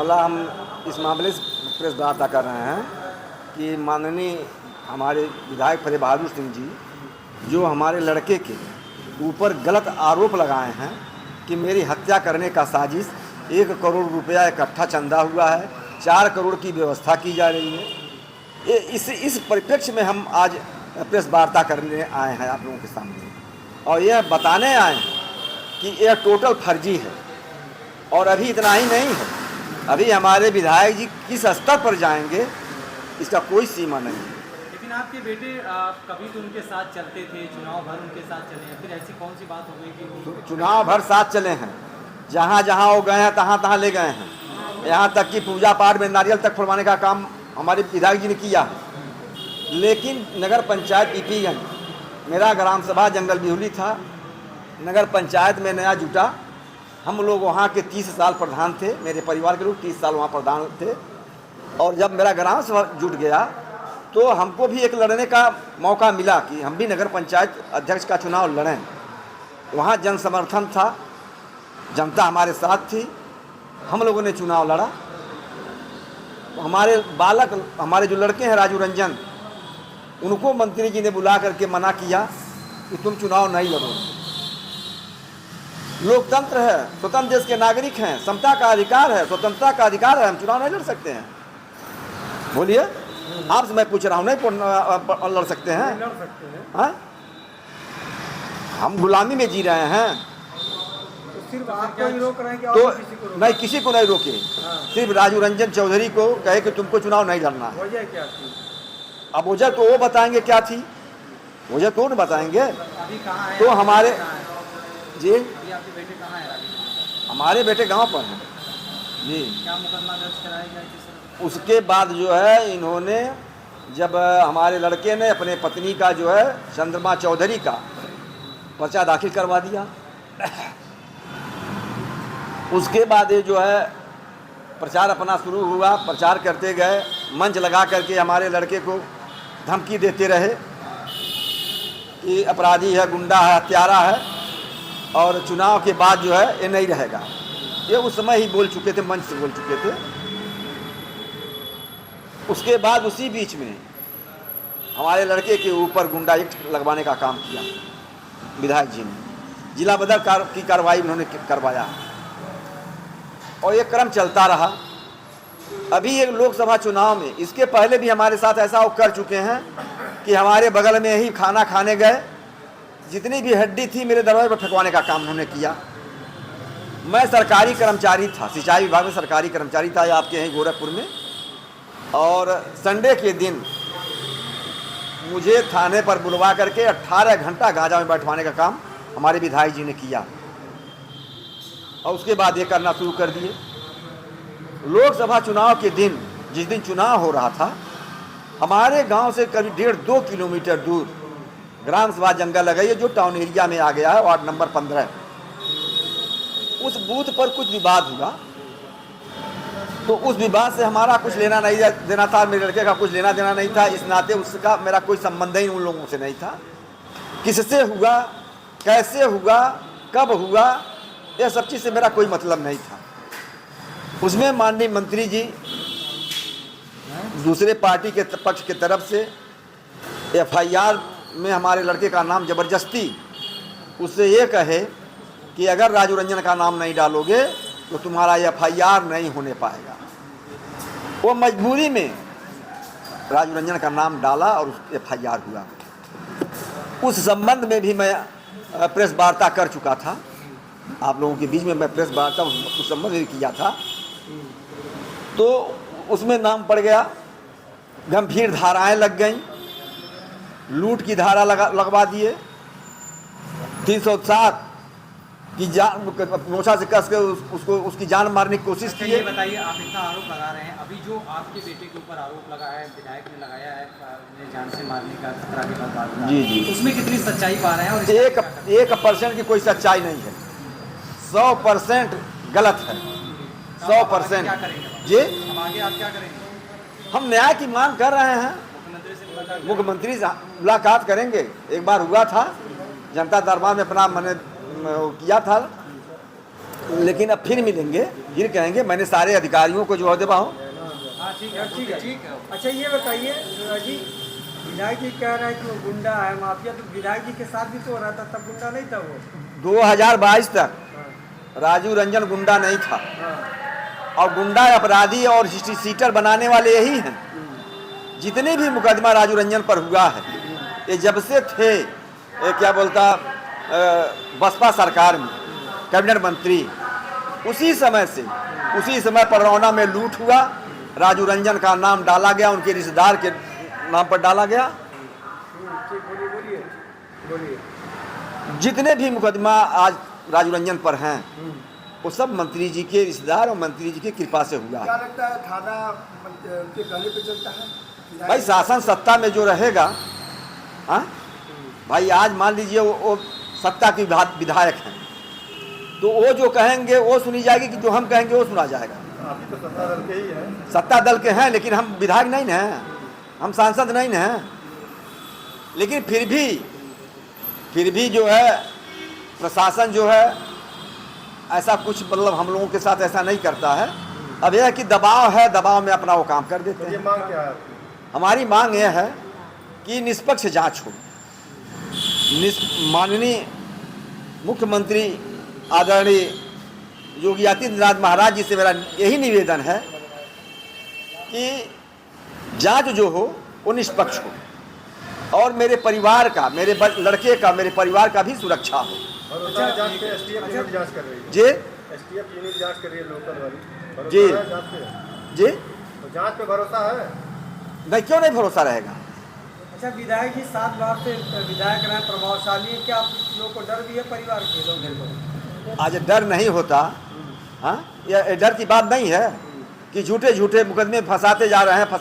मामला हम इस मामले से प्रेस वार्ता कर रहे हैं कि माननीय हमारे विधायक फतेह बहादुर सिंह जी जो हमारे लड़के के ऊपर गलत आरोप लगाए हैं कि मेरी हत्या करने का साजिश, 1 करोड़ रुपया इकट्ठा चंदा हुआ है, 4 करोड़ की व्यवस्था की जा रही है। इस परिप्रेक्ष्य में हम आज प्रेस वार्ता करने आए हैं आप लोगों के सामने, और यह बताने आए हैं कि यह टोटल फर्जी है। और अभी इतना ही नहीं है, अभी हमारे विधायक जी किस स्तर पर जाएंगे इसका कोई सीमा नहीं है। लेकिन आपके बेटे कभी तो उनके साथ चलते थे, चुनाव भर उनके साथ चले हैं, फिर ऐसी कौन सी बात हो गई कि चुनाव भर साथ चले हैं, जहाँ जहाँ वो गए हैं तहाँ तहाँ ले गए हैं, यहाँ तक कि पूजा पाठ में नारियल तक फुलवाने का काम हमारे विधायक जी ने किया है। लेकिन नगर पंचायत पीपीगंज, मेरा ग्राम सभा जंगल बिहुली था, नगर पंचायत में नया जुटा, हम लोग वहाँ के 30 साल प्रधान थे, मेरे परिवार के लोग 30 साल वहाँ प्रधान थे। और जब मेरा ग्राम सभा जुट गया तो हमको भी एक लड़ने का मौका मिला कि हम भी नगर पंचायत अध्यक्ष का चुनाव लड़ें। वहाँ जन समर्थन था, जनता हमारे साथ थी, हम लोगों ने चुनाव लड़ा। हमारे बालक, हमारे जो लड़के हैं राजू रंजन, उनको मंत्री जी ने बुला करके मना किया कि तुम चुनाव नहीं लड़ो। लोकतंत्र है, स्वतंत्र देश के नागरिक हैं, समता का अधिकार है, स्वतंत्रता का अधिकार है, हम चुनाव नहीं लड़ सकते हैं। बोलिए, आपसे मैं पूछ रहा हूँ, नहीं लड़ सकते हैं? लड़ सकते हैं। हाँ? हम गुलामी में जी रहे हैं, तो सिर्फ आपको ही रोक रहे हैं कि तो और किसी को रोक? नहीं, किसी को नहीं रोके। सिर्फ राजू रंजन चौधरी को कहे कि तुमको चुनाव नहीं लड़ना है। वजह क्या थी? अब वजह तो वो बताएंगे क्या थी, वजह तो नहीं बताएंगे। अभी कहाँ है? तो हमारे जी, अभी आपके बेटे कहाँ है? हमारे बेटे गांव पर हैं जी। क्या मुकदमा दर्ज कराया गया किस? उसके बाद जो है इन्होंने, जब हमारे लड़के ने अपने पत्नी का जो है चंद्रमा चौधरी का पर्चा दाखिल करवा दिया, उसके बाद ये जो है प्रचार अपना शुरू हुआ, प्रचार करते गए, मंच लगा करके हमारे लड़के को धमकी देते रहे कि अपराधी है, गुंडा है, हत्यारा है, और चुनाव के बाद जो है ये नहीं रहेगा। ये उस समय ही बोल चुके थे, मंच से बोल चुके थे। उसके बाद उसी बीच में हमारे लड़के के ऊपर गुंडा एक्ट लगवाने का काम किया विधायक जी ने, जिला बदल की कार्रवाई उन्होंने करवाया, और ये क्रम चलता रहा। अभी एक लोकसभा चुनाव में, इसके पहले भी हमारे साथ ऐसा वो कर चुके हैं कि हमारे बगल में ही खाना खाने गए, जितनी भी हड्डी थी मेरे दरवाजे पर फेंकवाने का काम उन्होंने किया। मैं सरकारी कर्मचारी था, सिंचाई विभाग में सरकारी कर्मचारी था आपके यहीं गोरखपुर में, और संडे के दिन मुझे थाने पर बुलवा करके 18 घंटा गांजा में बैठवाने का काम हमारे विधायक जी ने किया, और उसके बाद ये करना शुरू कर दिए। लोकसभा चुनाव के दिन, जिस दिन चुनाव हो रहा था, हमारे गांव से करीब 1.5-2 किलोमीटर दूर ग्राम सभा जंगल लगाई है, जो टाउन एरिया में आ गया है, वार्ड नंबर 15। उस बूथ पर कुछ विवाद हुआ, तो उस विवाद से हमारा कुछ लेना नहीं देना था, मेरे लड़के का कुछ लेना देना नहीं था, इस नाते उसका मेरा कोई संबंध ही उन लोगों से नहीं था। किससे हुआ, कैसे हुआ, कब हुआ, यह सब चीज़ से मेरा कोई मतलब नहीं था। उसमें माननीय मंत्री जी दूसरे पार्टी के पक्ष की तरफ से FIR में हमारे लड़के का नाम जबरदस्ती उससे ये कहे कि अगर राजू रंजन का नाम नहीं डालोगे तो तुम्हारा FIR नहीं होने पाएगा। वो मजबूरी में राजू रंजन का नाम डाला और FIR हुआ। उस संबंध में भी मैं प्रेस वार्ता कर चुका था, आप लोगों के बीच में मैं प्रेस वार्ता उस संबंध में किया था। तो उसमें नाम पड़ गया, गंभीर धाराएं लग गईं, लूट की धारा लगवा दिए, 307 की जान नोशा से कस के उसको उसकी जान मारने की कोशिश की है। ये बताइए, आप इतना आरोप लगा रहे हैं, अभी जो आपके बेटे के ऊपर आरोप लगा है, विधायक ने लगाया है जान से मारने का खतरा के बाद, जी जी, उसमें कितनी सच्चाई पा रहे हैं? और 1% की कोई सच्चाई नहीं है, 100% गलत है, 100%। क्या करेंगे जी, हम आगे आप क्या करेंगे? हम न्याय की मांग कर रहे हैं, मुख्यमंत्री से मुलाकात करेंगे। एक बार हुआ था, जनता दरबार में अपना मैंने किया था, लेकिन अब फिर मिलेंगे, फिर कहेंगे मैंने सारे अधिकारियों को जो है दबा हूँ। हाँ ठीक है, ठीक है, ठीक है। अच्छा ये बताइए जी, विधायक जी कह रहे हैं कि वो गुंडा है, माफिया, तो विधायक जी के साथ भी तो हो रहा था, तब गुंडा नहीं था वो? 2022 तक हाँ, राजू रंजन गुंडा नहीं था, हाँ, और गुंडा अपराधी और हिस्ट्री सीटर बनाने वाले यही हैं। जितने भी मुकदमा राजू रंजन पर हुआ है, ये जब से थे क्या बोलता बसपा सरकार में कैबिनेट मंत्री, उसी समय से, उसी समय पर रौना में लूट हुआ, राजू रंजन का नाम डाला गया, उनके रिश्तेदार के नाम पर डाला गया। ठीक, बोलिए बोलिए बोलिए। जितने भी मुकदमा आज राजू रंजन पर हैं, वो सब मंत्री जी के रिश्तेदार और मंत्री जी की कृपा से हुआ क्या है। लगता है थाना के कहने पे चलता है? भाई शासन सत्ता में जो रहेगा, हाँ भाई, आज मान लीजिए वो सत्ता की विधायक हैं, तो वो जो कहेंगे वो सुनी जाएगी, कि जो हम कहेंगे वो सुना जाएगा। अभी तो सत्ता दल के ही है। सत्ता दल के हैं, लेकिन हम विधायक नहीं ना हैं, हम सांसद नहीं ना हैं। लेकिन फिर भी जो है प्रशासन जो है ऐसा कुछ मतलब हम लोगों के साथ ऐसा नहीं करता है। अब यह है कि दबाव है, दबाव में अपना वो काम कर देते तो ये हैं। मांग क्या है आपकी? हमारी मांग यह है कि निष्पक्ष जांच हो। माननीय मुख्यमंत्री आदरणीय योगी आदित्यनाथ महाराज जी से मेरा यही निवेदन है कि जांच जो हो वो निष्पक्ष हो, और मेरे परिवार का, मेरे लड़के का, मेरे परिवार का भी सुरक्षा हो। और उसका जांच पे एसटीएफ यूनिट जांच कर रही है। जी एसटीएफ यूनिट जांच कर रही है, लोकल वाली। भरोसा जी। है जांच पे? जी तो जांच पे भरोसा है? नहीं, क्यों नहीं भरोसा रहेगा। अच्छा, विधायक जी 7 बार से विधायक रहे, प्रभावशाली है, क्या आप लोग को डर भी है परिवार के लोगों को? आज डर नहीं होता, हाँ, यह डर की बात नहीं है कि झूठे झूठे मुकदमे फंसाते जा रहे हैं।